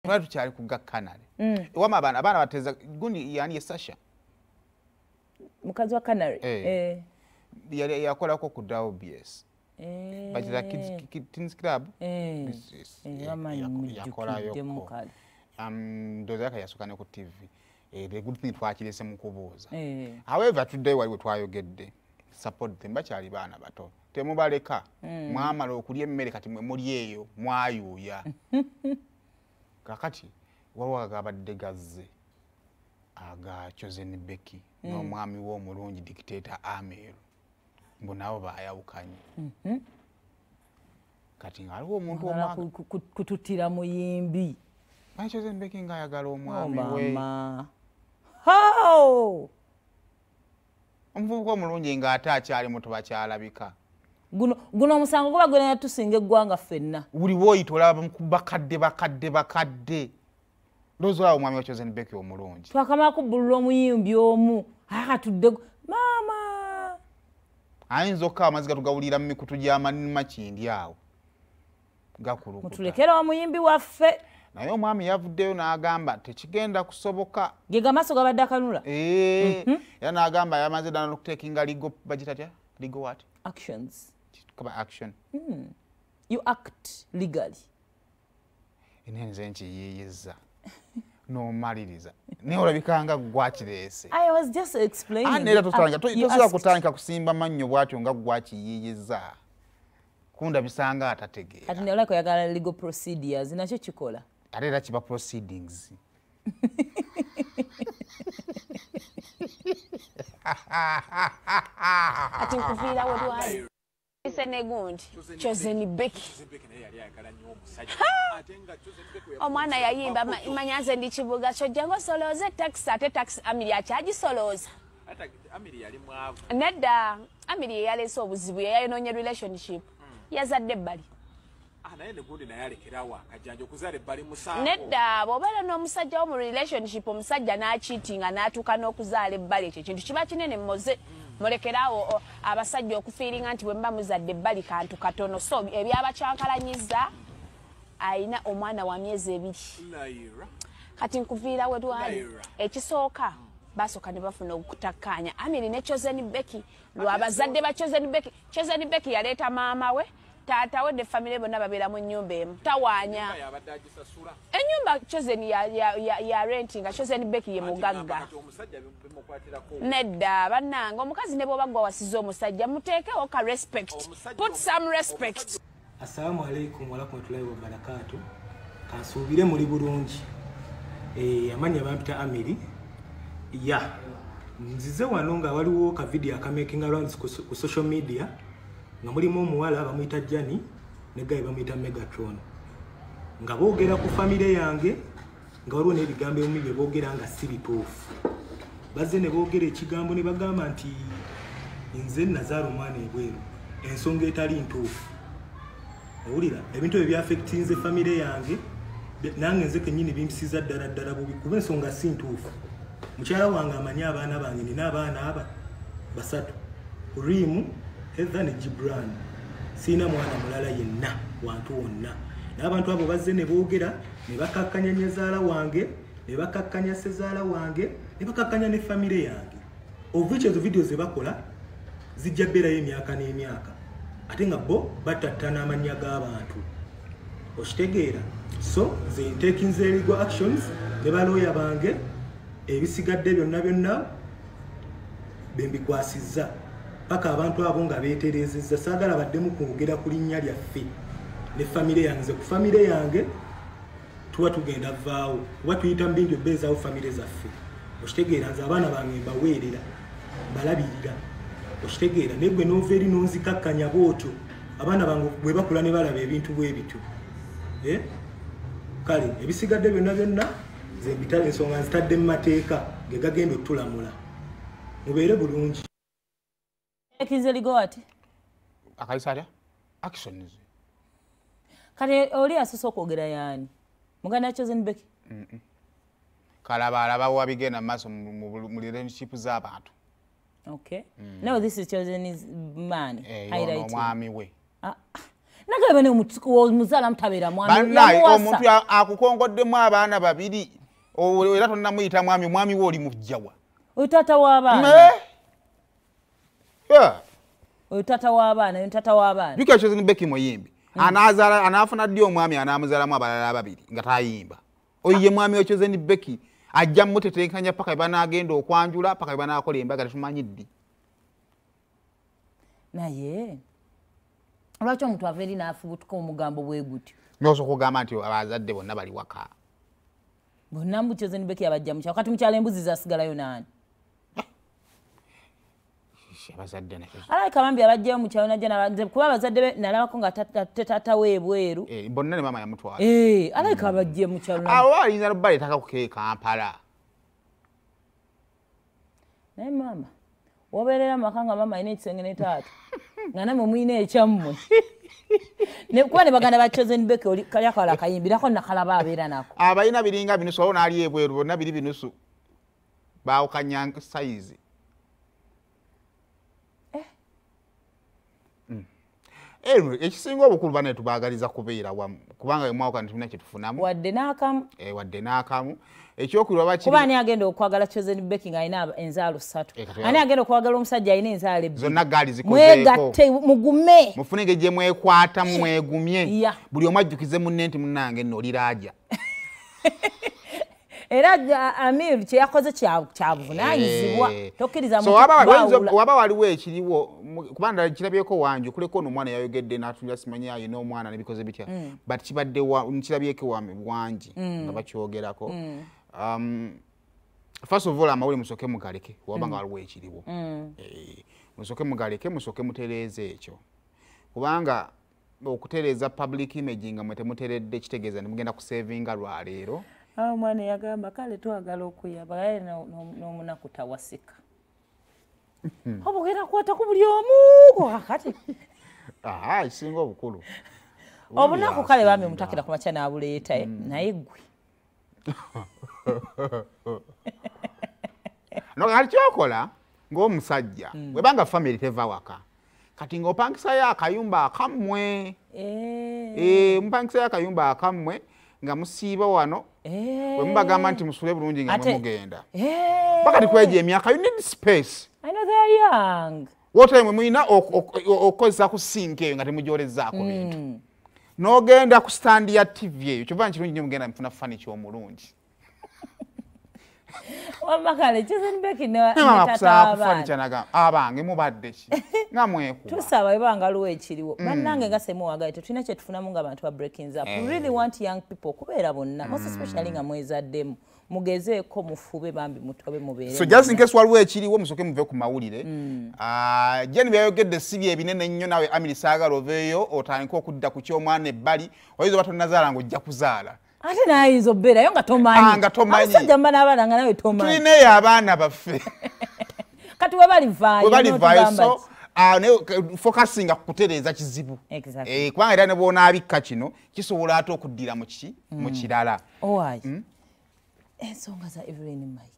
twali tukyali ku Canary wama abaana bateza gundi yani ye Sasha mukazi wa Canary yakolako ku WBS Bajira Kids Club yakolayo ndoza yakasukane ku TV the good thing twakirese mu kubuuza however today waliwe twayogedde support them bakyali baana bato temubaleka mwamala okulya emmere kati mwe muli eyo mwayuuya kakati waliwo agabadde gazze aga Chosen Becky n'omwami w'omulungi Dictator Amir mbu nabo bayawukanye kati ngaliwo omuntu kututira muyimbi Chosen Becky ngayagala omwami we omuvubuka omulungi ng'ate akyali muto bakyalabika guno omusango guba gwena yatusinga eggwanga ffenna buli bwoyita olaba bakadde loozi olaba omwami wa Chosen Becky omulungi twakamala kubbulula omuyimbi omu akatudde maama ayinza okkawa amazzi gatugawulira mu mikutu gy'amakindi awo gakulukuta mutulekera omuyimbi waffe naye omwami yavuddeyo n'agamba tekigenda kusoboka ge gamaaso gabadde akanula era n'agamba yamaze ddala n'okuteekinga legal budget atya legal what actions kaba action you act legally enenze nkiyiyizza n'omaliriza naye olabikanga gwakireese I was just explaining era tosobola kutandika kusimba mannyo bwatyo nga gwakiyiyizza kunda bisanga atategeera kati ne olako yagala legal procedures nakyo kikola ate era kiba proceedings ati nkuviira we twali senegundi Chosen Becky omwana yayimba manyanze ndi kibuga kyojja ng'osolooza taxi ate taxi Amir akyagisolooza nedda Amir yaleese obuzibu yeyayonoonye relationship yazadde ebbali nedda bw'obeera n'omusajja wo mu relationship omusajja n'akiitinga n'atuuka n'okuzaala ebbali ekyo kintu kiba kinene mmoze mulekeraawo abasajja okufiiringa nti bwe mba muzadde ebbali kantu katono so ebyabakyankalanyiza ayina omwana wa myezi 2 kati nkuviira we twali ekisooka basooka ne bafuna okutakkaanya Amir ne Chosen Becky lw'abazadde ba Chosen Becky yaleeta maama we taata we ne famire bonna babeera mu nnyumba emu tawaanya ennyumba Chosen ya rentinga Chosen Becky ye mugagga nedda bannanga omukazi ne bw'oba gwa wasiza omusajja muteekewo ka respect put some respect. Assalamu alaikum warahmatullahi wabarakatuh. Kansuubire muli bulungi amannya bampita Amiri nzize wano nga waliwo ka video akamaking around ku social media nga mulimu omuwala bamuyita Jani ne gayi bamuyita Megatron nga boogera ku famire yange nga waliwo n'ebigambo ebimu bye boogera nga si bituufu bazze ne boogera ekigambo ne bagamba nti nze nazaala omwana ebweru ensonga etali ntuufu owulira ebintu ebyo byaffectinze famire yange nange nze kennyini bimpisiza ddala bubi kuba ensonga si ntuufu mukyala wange amanyi abaana bange nina abaana aba 3 Rimu Heather ne Gibran sina mwana mulala yenna wantu wonna n'abantu abo bazze ne boogera ne bakakkanya nyezaala wange ne bakakkanya sezaala wange ne bakakkanya ne famire yange of ezo video ze bakola zijja berayo emyaka n'emyaka ate nga bo batattana amannya g'abantu okitegeera so ze taking the legal actions ne balooya bange ebisigadde byonna bembikwasizza paka abantu abo nga beeterezezza saagala baddemu kwogera ku linnya lyaffe ne famire yange ku famire yange tuba tugenda vaawo kuba tuyita mbingi obeezaawo famire zaffe okitegeera nze abaana bange mbaweerera balabirira okitegeera naye gwe n'ova eri n'onzikakkanya bwotyo abaana bange bwe bakula ne balaba ebintu bwe bityo kale ebisigadde byonna ze mbitala ensonga nzitadde mu mateeka ge gagenda otulamula mubeere bulungi ekinze ligo ati akayisa actions kale oli asosa okwogera yaani muganda Chosen Becky kalaba wabigenda maaso mu relationship z'abantu. Okay. No, this is Chosen's man. Omwami we. Naga bane omuzala mutabeera mwami. Bannaye omuntu akukongoddemu abaana babiri. Era tonnamuyita mwami we oli mujjawa. Tata w'abaana. Tata w'abaana. Dika Chosen Becky Muyimbi. Anaafuna ddi omwami anaamuzalamu abalala babiri nga tayimba. Oye mwami wa Chosen Becky ajja mutetenkanya paka banaagenda okwanjula paka banaakola embaga tumanyi ddi. Naye lwaki omuntu ava eri n'afubutuka omugambo bwe gutyo? N'osooka okugamba nti abazadde bonna bali waka. Bonna mu Chosen Becky abajja mukyalo kati mukyalo embuzi zasigalayo nani? Abazadde naye. Alabika bambi abajjayo mukyalo najja n'abazadde kuba abazadde be nalabako nga tata weebweru. Bonna ne maama yamutwala. Alabika abajje mukyalo. Awo ayinza baleetaka ku Kampala. Naye maama wobeerera amaka nga maama alina ekisenge ne taata nga namwe mulina ekyammwe. Kuba ne baganda ba Chosen Becky oli kalya kala kayimbirako nakalaba abeera nako. Abalina biringa binusu olwo n'ali ebweru bonna biri binusu. Baawukanya sayizi. Ekisinga obukulu bane tubaagaliza kubeera wamu kubanga mwaka ntuna kye tufunamu. Wadde n'akamu. Wadde n'akamu. Ekyokubiri oba kiri. Kuba ani agenda okwagala Chosen Becky nga alina enzaalo 3. Ani agenda okwagala omusajja alina enzaalo 2. Zonna gaali zikozeeko. Mwegatte mugume. Mufune gye mwekwata mwegumye. Buli omu ajjukize munne nti munnange nno oliraaja. Era Amir kye yakoze kyabuvunaanyizibwa. Tokkiriza muntu waba waliwo ekiriwo kubanga kirabyeko wanju kuleko n'omwana yayogedde n'atulira simanyi ayina omwana n'ebikoze bitya but kibadde kirabyeko wangi nga bakyogerako. First of all amawulire musooke mugaleke wabanga waliwo ekiriwo. Musooke mugaleke musooke mutereeze ekyo kubanga okutereeza public image nga mwe temuteredde kitegeeza ne mugenda kusevinga lwaleero. Omwana yagamba kale twagala okuyaba aye n'omunaku tawasika. Obugenda kwata ku buli omu kakati. Kisinga obukulu. Obunaku kale bambi mutakira ku makya n'abuleeta naye ggwe. Kati kyokola ng'omusajja bwebanga family teva waka kati ng'opangisayo akayumba akammwe. Mupangisayo akayumba akammwe nga musiiba wano bwe mubagamba nti musule bulungi nga mugenda. Bakati kweja emyaka you need space. I know they're young. Wote mwe mulina okukozesa ku sink eyo nga temugyolezaako bintu. N'ogenda ku stand ya TV eyo kyova nkirungi nnyo mugenda mufuna furniture omulungi. Wamakale Chosen Becky ne tata abange mubadde ki nga mwekuba. Tusaba ebanga luwe ekiriwo. Bannange nga semuwagaye tetulina kye tufunamu nga abantu ba breakings up. We really want young people kubeera bonna most especially nga mwezaddemu. Mugezeeko mufube bambi mutobe mubeere. So just in case waliwo ekiriwo musoke muve ku mawulire. Jeni byayogedde sibi ebinene nnyo nawe Amir saagala oveeyo otandika okudda ku ky'omwana ebbali oyinza oba tonnazaala ng'ojja kuzaala. Ate naayinza obbeerayo nga tomanyi. Abasajja mba n'abaana nga nawe tomanyi. Tulinayo abaana baffe. Kati we balivaayo so focusinga ku kutereeza kizibu. Kubanga era ne bw'onaabikka kino kisobola ate okuddira mu kirala. Ensonga za Evelyn Mike.